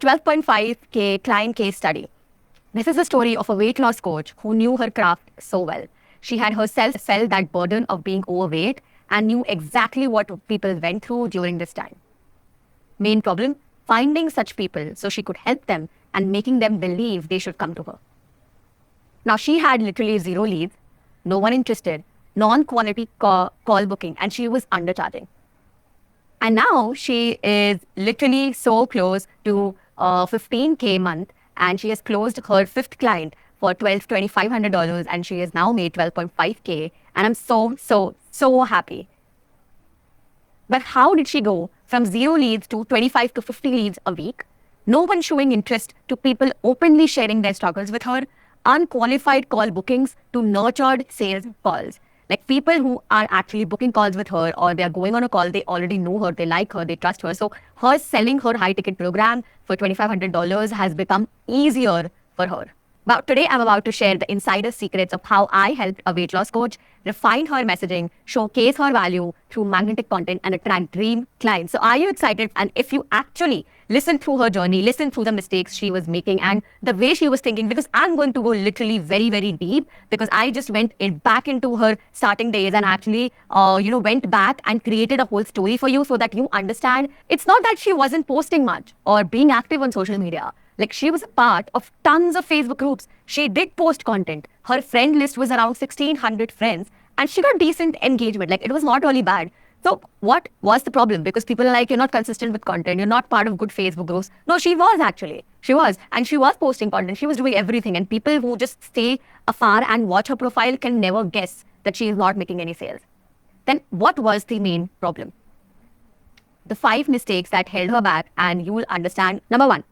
12.5K client case study. This is a story of a weight loss coach who knew her craft so well. She had herself felt that burden of being overweight and knew exactly what people went through during this time. Main problem, finding such people so she could help them and making them believe they should come to her. Now, she had literally zero leads, no one interested, non-quality call booking, and she was undercharging. And now she is literally so close to 15K month, and she has closed her fifth client for $2,500, and she has now made 12.5K. And I'm so happy. But how did she go from zero leads to 25 to 50 leads a week? No one showing interest to people openly sharing their struggles with her, unqualified call bookings to nurtured sales calls. Like people who are actually booking calls with her, or they are going on a call, they already know her, they like her, they trust her. So her selling her high ticket program for $2,500 has become easier for her. But today I'm about to share the insider secrets of how I helped a weight loss coach refine her messaging, showcase her value through magnetic content, and attract dream clients. So are you excited? And if you actually listen through her journey, listen through the mistakes she was making and the way she was thinking, because I'm going to go literally very, very deep, because I just went back into her starting days and actually, went back and created a whole story for you so that you understand it's not that she wasn't posting much or being active on social media. Like, she was a part of tons of Facebook groups. She did post content. Her friend list was around 1,600 friends, and she got decent engagement. Like, it was not really bad. So what was the problem? Because people are like, you're not consistent with content. You're not part of good Facebook groups. No, she was actually. She was. And she was posting content. She was doing everything. And people who just stay afar and watch her profile can never guess that she is not making any sales. Then what was the main problem? The 5 mistakes that held her back, and you will understand. Number 1.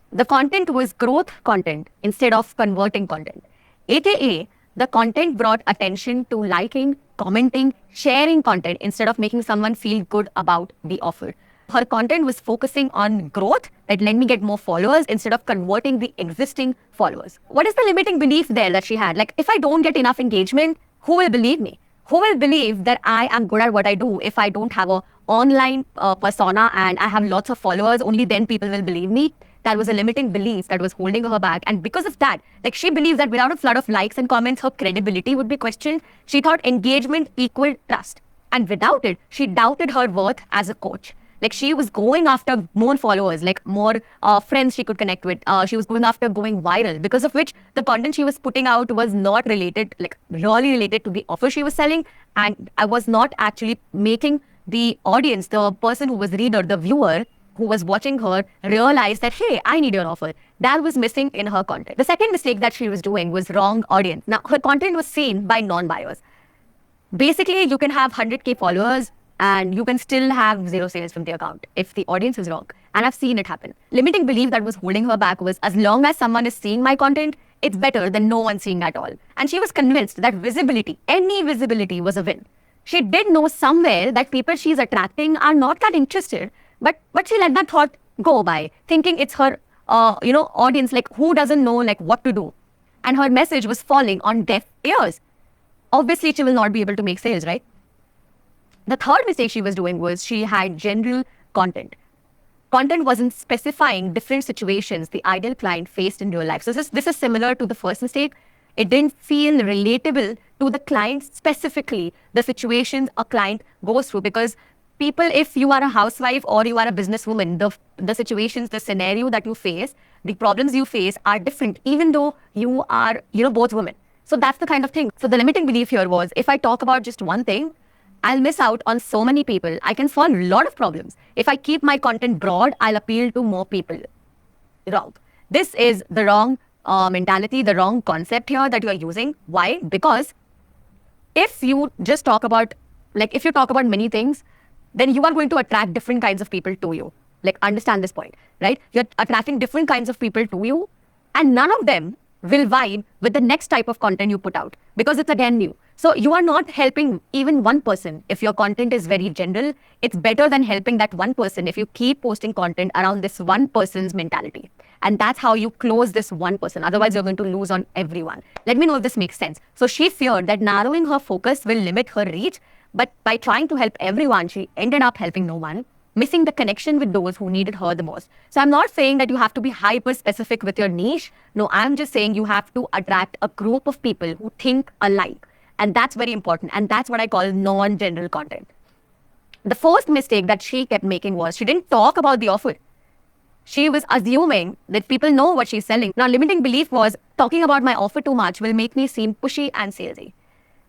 The content was growth content instead of converting content. AKA, the content brought attention to liking, commenting, sharing content instead of making someone feel good about the offer. Her content was focusing on growth, that let me get more followers, instead of converting the existing followers. What is the limiting belief there that she had? Like, if I don't get enough engagement, who will believe me? Who will believe that I am good at what I do if I don't have an online persona and I have lots of followers? Only then people will believe me. That was a limiting belief that was holding her back. And because of that, like, she believes that without a flood of likes and comments, her credibility would be questioned. She thought engagement equaled trust. And without it, she doubted her worth as a coach. Like, she was going after more followers, like more friends she could connect with. She was going after going viral, because of which the content she was putting out was not related, like really related to the offer she was selling. And I was not actually making the audience, the person who was reader, the viewer, who was watching her, realize that, hey, I need your offer. That was missing in her content. The second mistake that she was doing was wrong audience. Now, her content was seen by non-buyers. Basically, you can have 100K followers and you can still have 0 sales from the account if the audience is wrong. And I've seen it happen. Limiting belief that was holding her back was, as long as someone is seeing my content, it's better than no one seeing at all. And she was convinced that visibility, any visibility, was a win. She did know somewhere that people she's attracting are not that interested, but she let that thought go by, thinking it's her, audience, like, who doesn't know, like, what to do. And her message was falling on deaf ears. Obviously, she will not be able to make sales, right? The third mistake she was doing was she had general content. Content wasn't specifying different situations the ideal client faced in real life. So this is similar to the first mistake. It didn't feel relatable to the client specifically, the situations a client goes through, because people, if you are a housewife or you are a businesswoman, the situations, the scenario that you face, the problems you face are different, even though you are, both women. So that's the kind of thing. So the limiting belief here was, if I talk about just one thing, I'll miss out on so many people. I can solve a lot of problems. If I keep my content broad, I'll appeal to more people. Wrong. This is the wrong mentality, the wrong concept here that you are using. Why? Because if you just talk about, if you talk about many things, then you are going to attract different kinds of people to you. Like, understand this point, right? You're attracting different kinds of people to you, and none of them will vibe with the next type of content you put out, because it's again new. So you are not helping even one person. If your content is very general, it's better than helping that one person if you keep posting content around this one person's mentality. And that's how you close this one person. Otherwise, you're going to lose on everyone. Let me know if this makes sense. So she feared that narrowing her focus will limit her reach. But by trying to help everyone, she ended up helping no one. missing the connection with those who needed her the most. So I'm not saying that you have to be hyper specific with your niche. No, I'm just saying you have to attract a group of people who think alike. And that's very important. And that's what I call non-general content. The first mistake that she kept making was she didn't talk about the offer. She was assuming that people know what she's selling. Now, limiting belief was talking about my offer too much will make me seem pushy and salesy.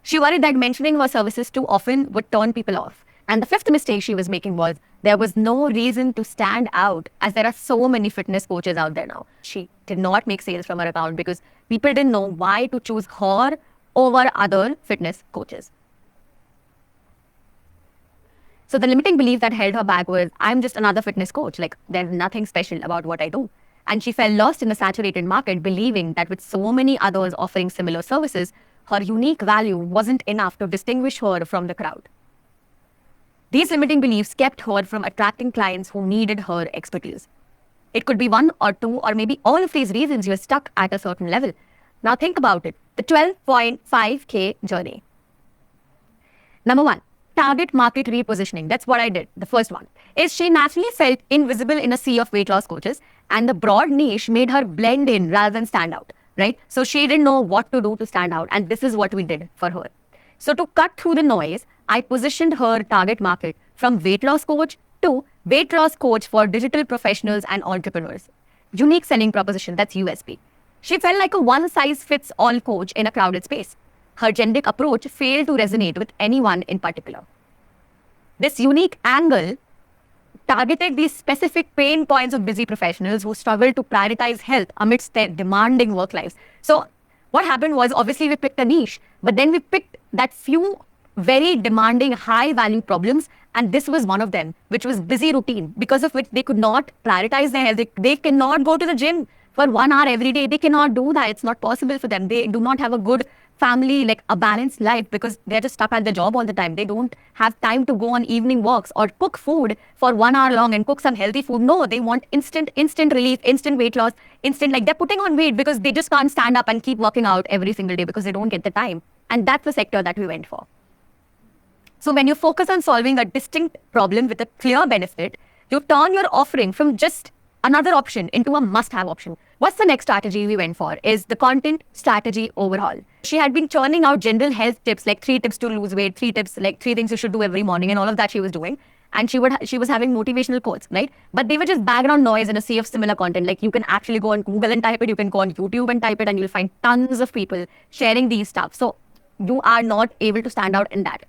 She worried that mentioning her services too often would turn people off. And the fifth mistake she was making was there was no reason to stand out, as there are so many fitness coaches out there now. She did not make sales from her account because people didn't know why to choose her over other fitness coaches. So the limiting belief that held her back was, I'm just another fitness coach. Like, there's nothing special about what I do. And she felt lost in the saturated market, believing that with so many others offering similar services, her unique value wasn't enough to distinguish her from the crowd. These limiting beliefs kept her from attracting clients who needed her expertise. It could be one or two or maybe all of these reasons you're stuck at a certain level. Now think about it. The 12.5K journey. Number one, target market repositioning. That's what I did. The first one is she naturally felt invisible in a sea of weight loss coaches, and the broad niche made her blend in rather than stand out, right? So she didn't know what to do to stand out, and this is what we did for her. So to cut through the noise, I positioned her target market from weight loss coach to weight loss coach for digital professionals and entrepreneurs. Unique selling proposition, that's USP. She felt like a one-size-fits-all coach in a crowded space. Her generic approach failed to resonate with anyone in particular. This unique angle targeted these specific pain points of busy professionals who struggle to prioritize health amidst their demanding work lives. So what happened was, obviously we picked a niche, but then we picked that few very demanding, high-value problems, and this was one of them, which was busy routine, because of which they could not prioritize their health. They cannot go to the gym for 1 hour every day. They cannot do that. It's not possible for them. They do not have a good family, like a balanced life, because they're just stuck at the job all the time. They don't have time to go on evening walks or cook food for 1 hour long and cook some healthy food. No, they want instant relief, instant weight loss, like they're putting on weight because they just can't stand up and keep working out every single day because they don't get the time. And that's the sector that we went for. So when you focus on solving a distinct problem with a clear benefit, you turn your offering from just another option into a must-have option. What's the next strategy we went for is the content strategy overhaul. She had been churning out general health tips, like 3 tips to lose weight, 3 tips, like 3 things you should do every morning, and all of that she was doing. And she was having motivational quotes, right? But they were just background noise in a sea of similar content. Like, you can actually go on Google and type it, you can go on YouTube and type it, and you'll find tons of people sharing these stuff. So you are not able to stand out in that.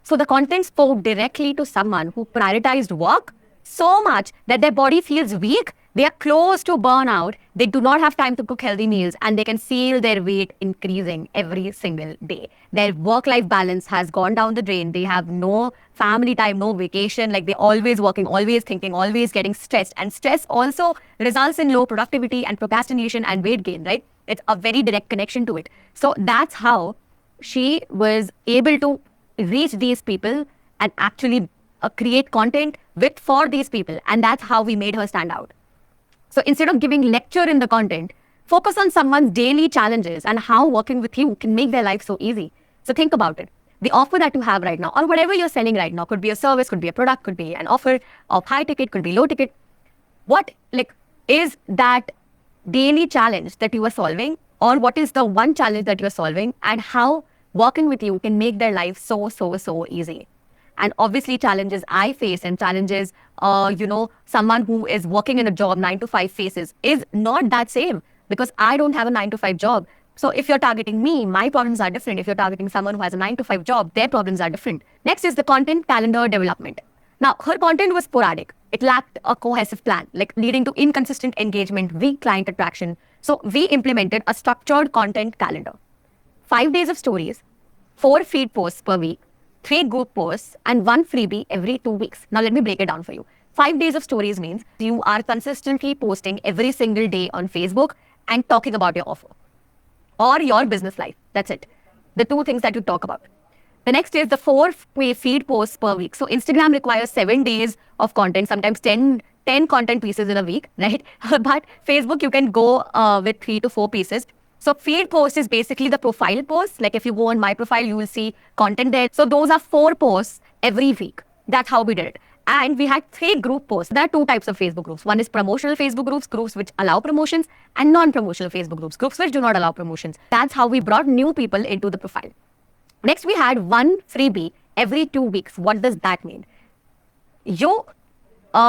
So the content spoke directly to someone who prioritized work so much that their body feels weak, they are close to burnout, they do not have time to cook healthy meals, and they can feel their weight increasing every single day. Their work-life balance has gone down the drain. They have no family time, no vacation, like they're always working, always thinking, always getting stressed. And stress also results in low productivity and procrastination and weight gain, right? It's a very direct connection to it. So that's how she was able to reach these people and actually create content for these people. And that's how we made her stand out. So instead of giving lecture in the content, focus on someone's daily challenges and how working with you can make their life so easy. So think about it. The offer that you have right now, or whatever you're selling right now, could be a service, could be a product, could be an offer of high ticket, could be low ticket. What is that daily challenge that you are solving, or what is the one challenge that you're solving, and how working with you can make their life so easy. And obviously challenges I face and challenges, someone who is working in a job 9 to 5 faces is not that same, because I don't have a 9 to 5 job. So if you're targeting me, my problems are different. If you're targeting someone who has a 9 to 5 job, their problems are different. Next is the content calendar development. Now, her content was sporadic. It lacked a cohesive plan, leading to inconsistent engagement, weak client attraction. So we implemented a structured content calendar. 5 days of stories, 4 feed posts per week, 3 group posts, and 1 freebie every 2 weeks. Now let me break it down for you. 5 days of stories means you are consistently posting every single day on Facebook and talking about your offer or your business life. That's it. The 2 things that you talk about. The next is the 4 feed posts per week. So Instagram requires 7 days of content, sometimes 10 content pieces in a week, right? But Facebook, you can go with 3 to 4 pieces. So feed post is basically the profile post. Like if you go on my profile, you will see content there. So those are 4 posts every week. That's how we did it. And we had 3 group posts. There are 2 types of Facebook groups. One is promotional Facebook groups, groups which allow promotions, and non-promotional Facebook groups, groups which do not allow promotions. That's how we brought new people into the profile. Next, we had one freebie every 2 weeks. What does that mean? You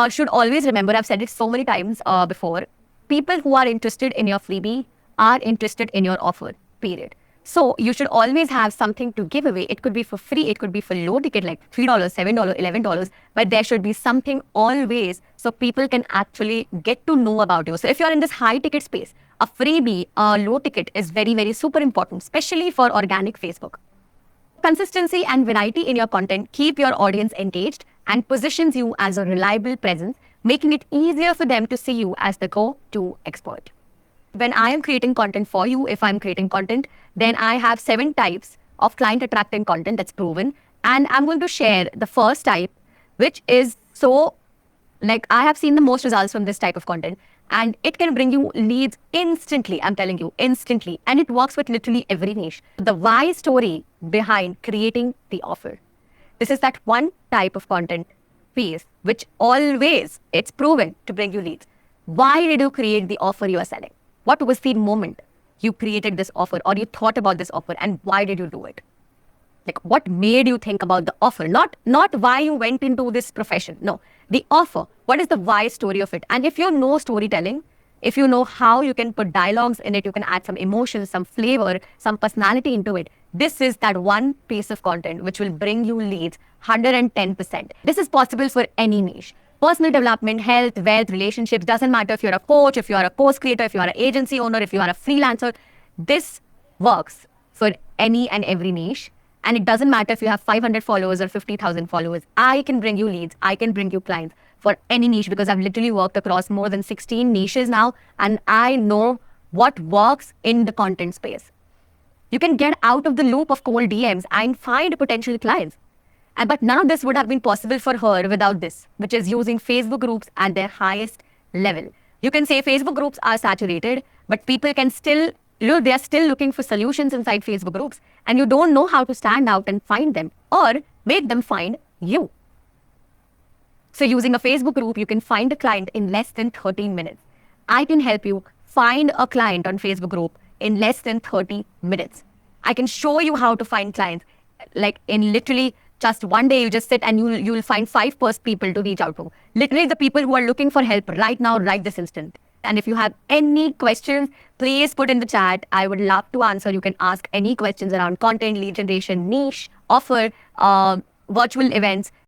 should always remember, I've said it so many times before, people who are interested in your freebie are interested in your offer, period. So you should always have something to give away. It could be for free, it could be for low ticket like $3, $7, $11, but there should be something always so people can actually get to know about you. So if you're in this high ticket space, a freebie, a low ticket is very, very super important, especially for organic Facebook. Consistency and variety in your content keep your audience engaged and positions you as a reliable presence, making it easier for them to see you as the go-to expert. When I am creating content for you, if I'm creating content, then I have 7 types of client attracting content that's proven. And I'm going to share the first type, which is I have seen the most results from this type of content. And it can bring you leads instantly. I'm telling you, instantly. And it works with literally every niche. The why story behind creating the offer. This is that one type of content piece, which always, it's proven to bring you leads. Why did you create the offer you are selling? What was the moment you created this offer or you thought about this offer, and why did you do it? Like, what made you think about the offer? Not why you went into this profession. No, the offer. What is the why story of it? And if you know storytelling, if you know how you can put dialogues in it, you can add some emotion, some flavor, some personality into it. This is that one piece of content which will bring you leads 110%. This is possible for any niche. Personal development, health, wealth, relationships, doesn't matter if you're a coach, if you're a course creator, if you're an agency owner, if you are a freelancer. This works for any and every niche. And it doesn't matter if you have 500 followers or 50,000 followers. I can bring you leads. I can bring you clients for any niche because I've literally worked across more than 16 niches now. And I know what works in the content space. You can get out of the loop of cold DMs and find potential clients. But none of this would have been possible for her without this, which is using Facebook groups at their highest level. You can say Facebook groups are saturated, but people can still, they are still looking for solutions inside Facebook groups, and you don't know how to stand out and find them or make them find you. So using a Facebook group, you can find a client in less than 13 minutes. I can help you find a client on Facebook group in less than 30 minutes. I can show you how to find clients like in literally just one day. You just sit and you'll find 5 first people to reach out to. Literally the people who are looking for help right now, right this instant. And if you have any questions, please put in the chat. I would love to answer. You can ask any questions around content, lead generation, niche, offer, virtual events.